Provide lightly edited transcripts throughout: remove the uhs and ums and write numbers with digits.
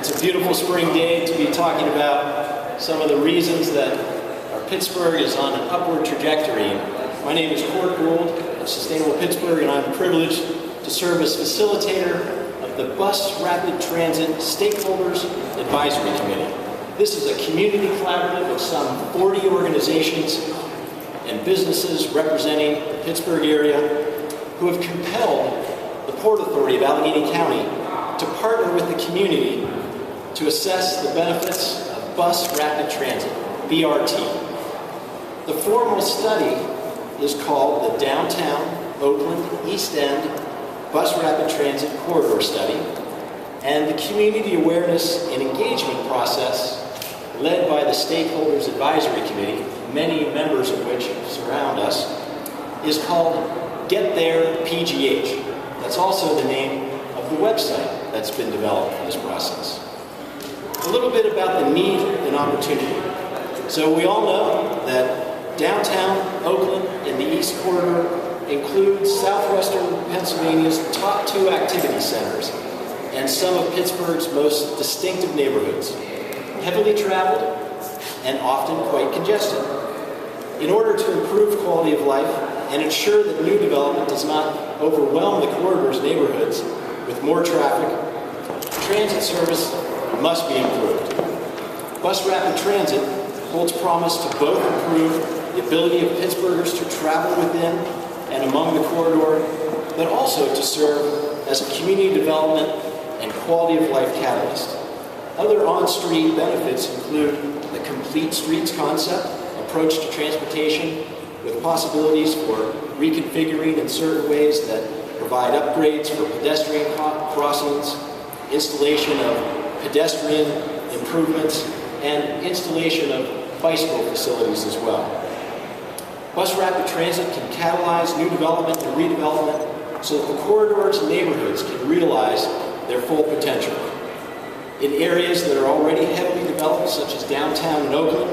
It's a beautiful spring day to be talking about some of the reasons that our Pittsburgh is on an upward trajectory. My name is Court Gould of Sustainable Pittsburgh, and I'm privileged to serve as facilitator of the Bus Rapid Transit Stakeholders Advisory Committee. This is a community collaborative of some 40 organizations and businesses representing the Pittsburgh area who have compelled the Port Authority of Allegheny County to partner with the community to assess the benefits of bus rapid transit, BRT. The formal study is called the Downtown Oakland East End Bus Rapid Transit Corridor Study, and the community awareness and engagement process led by the Stakeholders Advisory Committee, many members of which surround us, is called Get There PGH. That's also the name of the website that's been developed for this process. A little bit about the need and opportunity. So we all know that downtown Oakland and the East Corridor includes southwestern Pennsylvania's top 2 activity centers and some of Pittsburgh's most distinctive neighborhoods, heavily traveled and often quite congested. In order to improve quality of life and ensure that new development does not overwhelm the corridor's neighborhoods with more traffic, transit service must be improved. Bus rapid transit holds promise to both improve the ability of Pittsburghers to travel within and among the corridor, but also to serve as a community development and quality of life catalyst. Other on-street benefits include the complete streets concept, approach to transportation with possibilities for reconfiguring in certain ways that provide upgrades for pedestrian crossings, installation of pedestrian improvements, and installation of bicycle facilities as well. Bus rapid transit can catalyze new development and redevelopment so that the corridor's neighborhoods can realize their full potential. In areas that are already heavily developed, such as downtown and Oakland,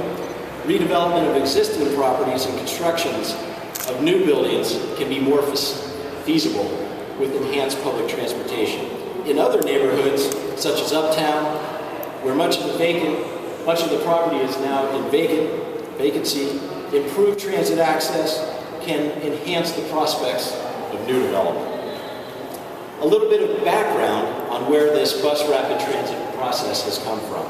redevelopment of existing properties and constructions of new buildings can be more feasible with enhanced public transportation. In other neighborhoods, such as Uptown, where much of the property is now in vacancy, improved transit access can enhance the prospects of new development. A little bit of background on where this bus rapid transit process has come from.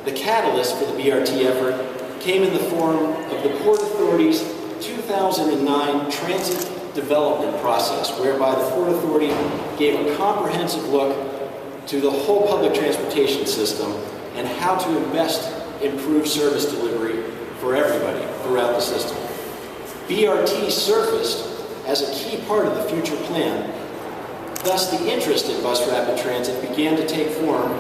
The catalyst for the BRT effort came in the form of the Port Authority's 2009 transit development process, whereby the Port Authority gave a comprehensive look to the whole public transportation system and how to best improve service delivery for everybody throughout the system. BRT surfaced as a key part of the future plan. Thus, the interest in bus rapid transit began to take form,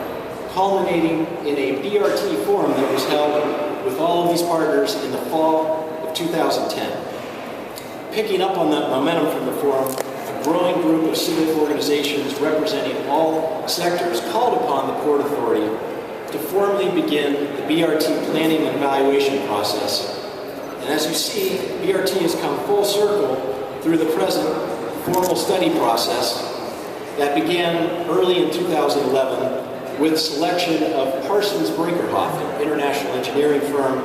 culminating in a BRT forum that was held with all of these partners in the fall of 2010. Picking up on that momentum from the forum, a growing group of civic organizations representing all sectors called upon the Port Authority to formally begin the BRT planning and evaluation process. And as you see, BRT has come full circle through the present formal study process that began early in 2011 with selection of Parsons Brinckerhoff, an international engineering firm,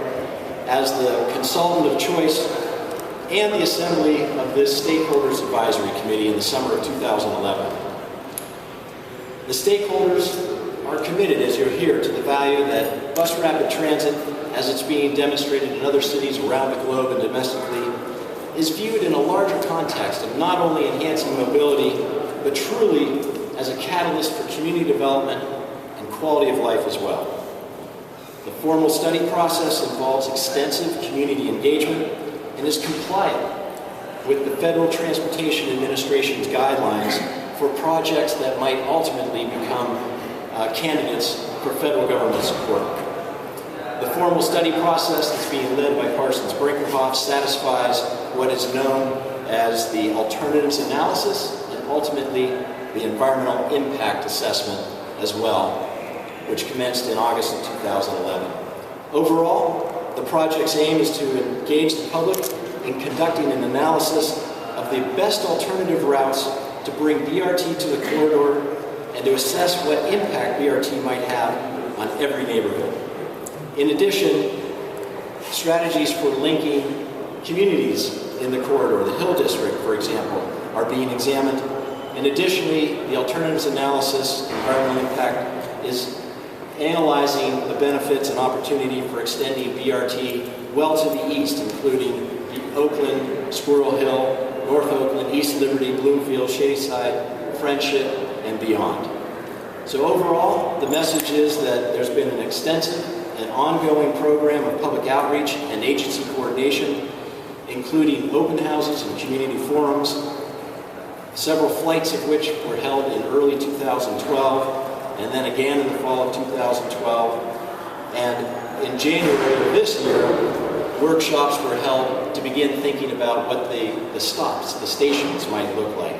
as the consultant of choice, and the assembly of this Stakeholders Advisory Committee in the summer of 2011. The stakeholders are committed, as you'll hear, to the value that bus rapid transit, as it's being demonstrated in other cities around the globe and domestically, is viewed in a larger context of not only enhancing mobility, but truly as a catalyst for community development and quality of life as well. The formal study process involves extensive community engagement and is compliant with the Federal Transportation Administration's guidelines for projects that might ultimately become candidates for federal government support. The formal study process that's being led by Parsons Brinckerhoff satisfies what is known as the alternatives analysis and ultimately the environmental impact assessment as well, which commenced in August of 2011. Overall, the project's aim is to engage the public in conducting an analysis of the best alternative routes to bring BRT to the corridor and to assess what impact BRT might have on every neighborhood. In addition, strategies for linking communities in the corridor, the Hill District, for example, are being examined. And additionally, the alternatives analysis, environmental impact, is analyzing the benefits and opportunity for extending BRT well to the east, including the Oakland, Squirrel Hill, North Oakland, East Liberty, Bloomfield, Shadyside, Friendship, and beyond. So overall, the message is that there's been an extensive and ongoing program of public outreach and agency coordination, including open houses and community forums, several flights of which were held in early 2012, and then again in the fall of 2012. And in January of this year, workshops were held to begin thinking about what the stops, the stations might look like.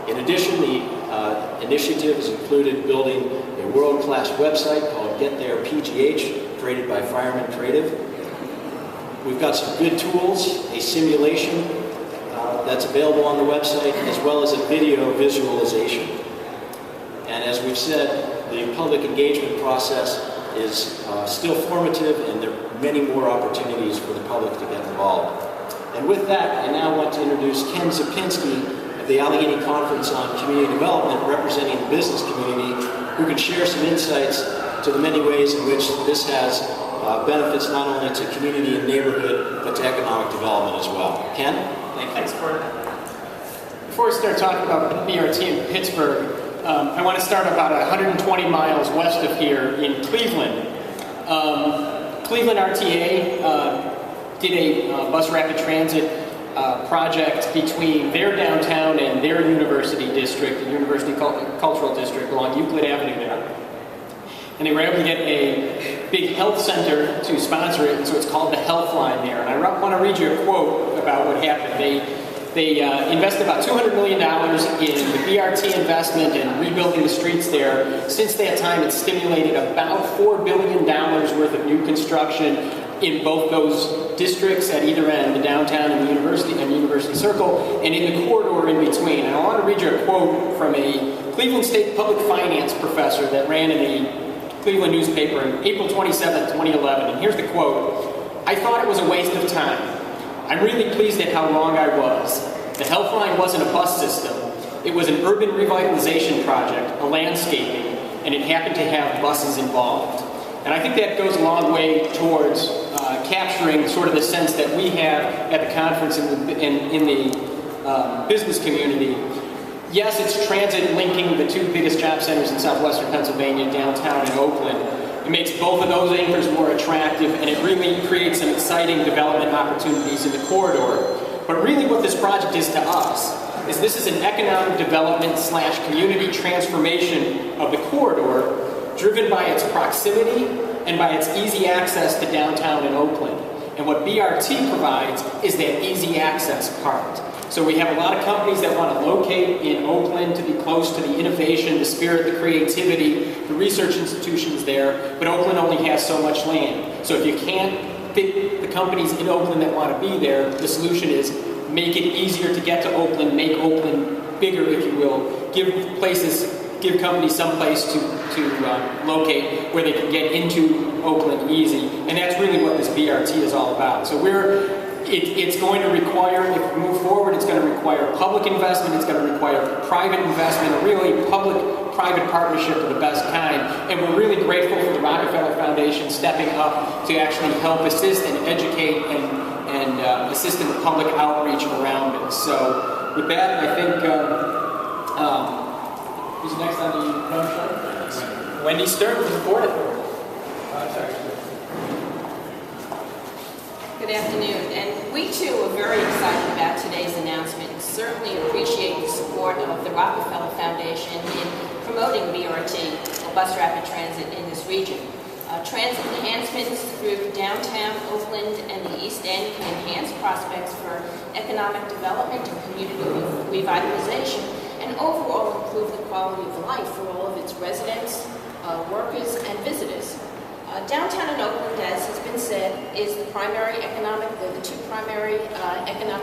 In addition, the initiative has included building a world-class website called Get There PGH, created by Fireman Creative. We've got some good tools, a simulation that's available on the website, as well as a video visualization. And as we've said, the public engagement process is still formative, and there are many more opportunities for the public to get involved. And with that, I now want to introduce Ken Zapinski of the Allegheny Conference on Community Development, representing the business community, who can share some insights to the many ways in which this has benefits not only to community and neighborhood, but to economic development as well. Ken? Thank you. Thanks, Court. Before we start talking about BRT in Pittsburgh, I want to start about 120 miles west of here in Cleveland. Cleveland RTA did a bus rapid transit project between their downtown and their university district, the University Cultural District, along Euclid Avenue there. And they were able to get a big health center to sponsor it, and so it's called the Health Line there. And I want to read you a quote about what happened. They invested about $200 million in the BRT investment and rebuilding the streets there. Since that time, it's stimulated about $4 billion worth of new construction in both those districts at either end, the downtown and the University Circle, and in the corridor in between. And I want to read you a quote from a Cleveland State public finance professor that ran in a Cleveland newspaper on April 27, 2011. And here's the quote: "I thought it was a waste of time. I'm really pleased at how wrong I was. The Health Line wasn't a bus system. It was an urban revitalization project, a landscaping, and it happened to have buses involved." And I think that goes a long way towards capturing sort of the sense that we have at the conference in the business community. Yes, it's transit linking the two biggest job centers in southwestern Pennsylvania, downtown and Oakland. It makes both of those anchors more attractive, and it really creates some exciting development opportunities in the corridor. But really what this project is to us is this is an economic development / community transformation of the corridor, driven by its proximity and by its easy access to downtown and Oakland. And what BRT provides is that easy access part. So we have a lot of companies that want to locate in Oakland to be close to the innovation, the spirit, the creativity, the research institutions there, but Oakland only has so much land. So if you can't fit the companies in Oakland that want to be there, the solution is make it easier to get to Oakland, make Oakland bigger, if you will, give companies some place to locate where they can get into Oakland easy. And that's really what this BRT is all about. So it's going to require, if we move forward, it's going to require public investment, it's going to require private investment, a really public-private partnership of the best kind. And we're really grateful for the Rockefeller Foundation stepping up to actually help assist and educate and assist in the public outreach around it. So with that, I think, who's next on the show? Wendy Stern from the Board Authority. Good afternoon, and we too are very excited about today's announcement and certainly appreciate the support of the Rockefeller Foundation in promoting BRT, or bus rapid transit, in this region. Transit enhancements through downtown Oakland and the East End can enhance prospects for economic development and community revitalization, and overall improve the quality of life for all of its residents, workers, and visitors. Downtown in Oakland, as has been said, is the two primary economic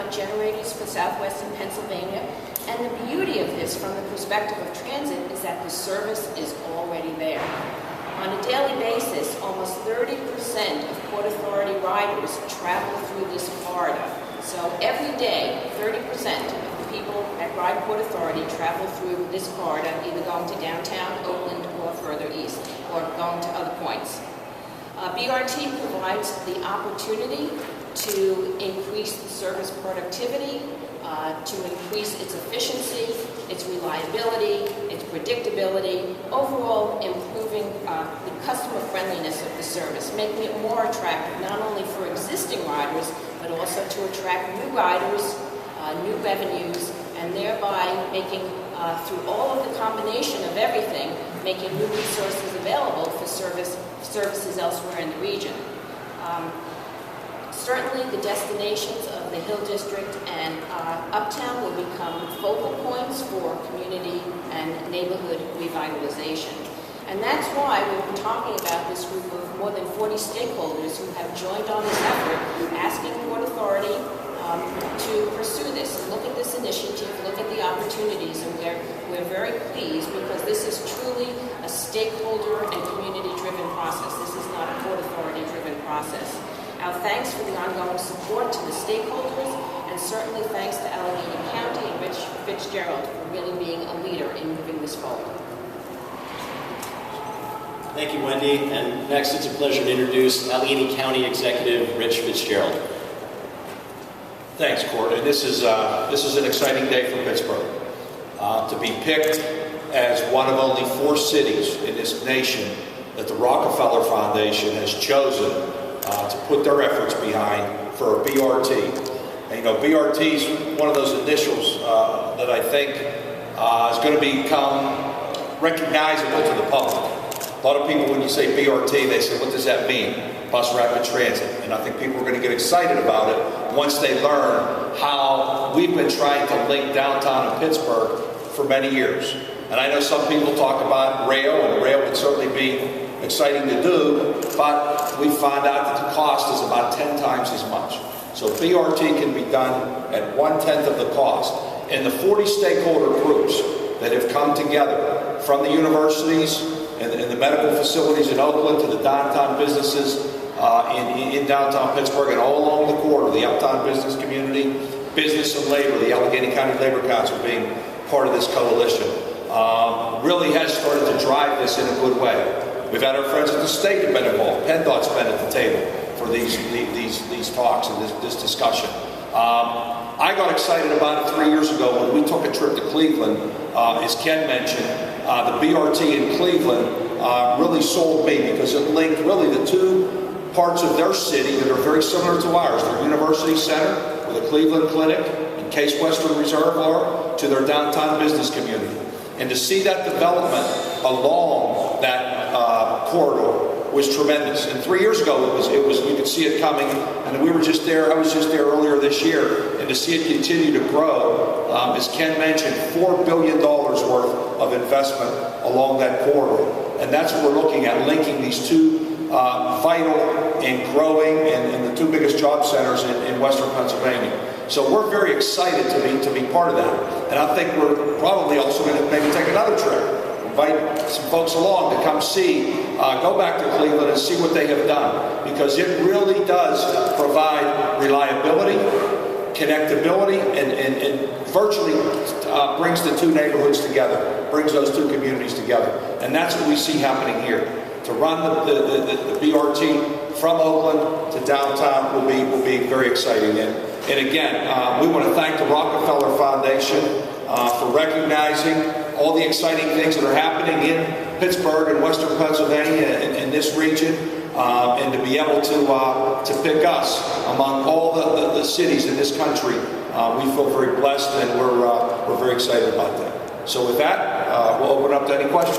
generators for southwestern Pennsylvania. And the beauty of this from the perspective of transit is that the service is already there. On a daily basis, almost 30% of Port Authority riders travel through this corridor. So every day, 30% of the people that ride Port Authority travel through this corridor, either going to downtown Oakland or further east, or going to other points. BRT provides the opportunity to increase the service productivity, to increase its efficiency, its reliability, its predictability, overall improving the customer friendliness of the service, making it more attractive not only for existing riders, but also to attract new riders, new revenues, and thereby making, through all of the combination of everything, making new resources available for services elsewhere in the region. Certainly the destinations of the Hill District and Uptown will become focal points for community and neighborhood revitalization. And that's why we've been talking about this group of more than 40 stakeholders who have joined on this effort, asking Port Authority to pursue this and look at this initiative, look at the opportunities, and we're very pleased because this is truly a stakeholder and community-driven process. This is not a Port Authority-driven process. Our thanks for the ongoing support to the stakeholders, and certainly thanks to Allegheny County and Rich Fitzgerald for really being a leader in moving this forward. Thank you, Wendy. And next, it's a pleasure to introduce Allegheny County Executive Rich Fitzgerald. Thanks, Court. And this is an exciting day for Pittsburgh. To be picked as one of only 4 cities in this nation that the Rockefeller Foundation has chosen to put their efforts behind for a BRT. And, you know, BRT is one of those initials that I think is going to become recognizable to the public. A lot of people, when you say BRT, they say, what does that mean? Bus rapid transit. And I think people are going to get excited about it once they learn how we've been trying to link downtown and Pittsburgh for many years. And I know some people talk about rail, and rail would certainly be exciting to do, but we found out that the cost is about 10 times as much. So BRT can be done at 1/10 of the cost. And the 40 stakeholder groups that have come together, from the universities and the medical facilities in Oakland to the downtown businesses in downtown Pittsburgh and all along the corridor, the uptown business community, business and labor, the Allegheny County Labor Council being part of this coalition, really has started to drive this in a good way. We've had our friends at the state have been involved. PennDOT's been at the table for these talks and this discussion. I got excited about it 3 years ago when we took a trip to Cleveland. As Ken mentioned, the BRT in Cleveland really sold me because it linked really the 2 parts of their city that are very similar to ours. Their University Center with a Cleveland Clinic and Case Western Reserve are to their downtown business community. And to see that development along that corridor was tremendous. And 3 years ago, it was you could see it coming. And we were just there. I was just there earlier this year, and to see it continue to grow, as Ken mentioned, $4 billion worth of investment along that corridor. And that's what we're looking at, linking these 2 vital and growing and the 2 biggest job centers in Western Pennsylvania. So we're very excited to be part of that. And I think we're probably also going to maybe take another trip, invite some folks along to come see, go back to Cleveland and see what they have done. Because it really does provide reliability, connectability, and virtually brings the 2 neighborhoods together, brings those 2 communities together. And that's what we see happening here. To run the BRT from Oakland to downtown will be very exciting. And again, we want to thank the Rockefeller Foundation for recognizing all the exciting things that are happening in Pittsburgh and Western Pennsylvania in this region, and to be able to pick us among all the cities in this country. We feel very blessed, and we're very excited about that. So with that, we'll open up to any questions.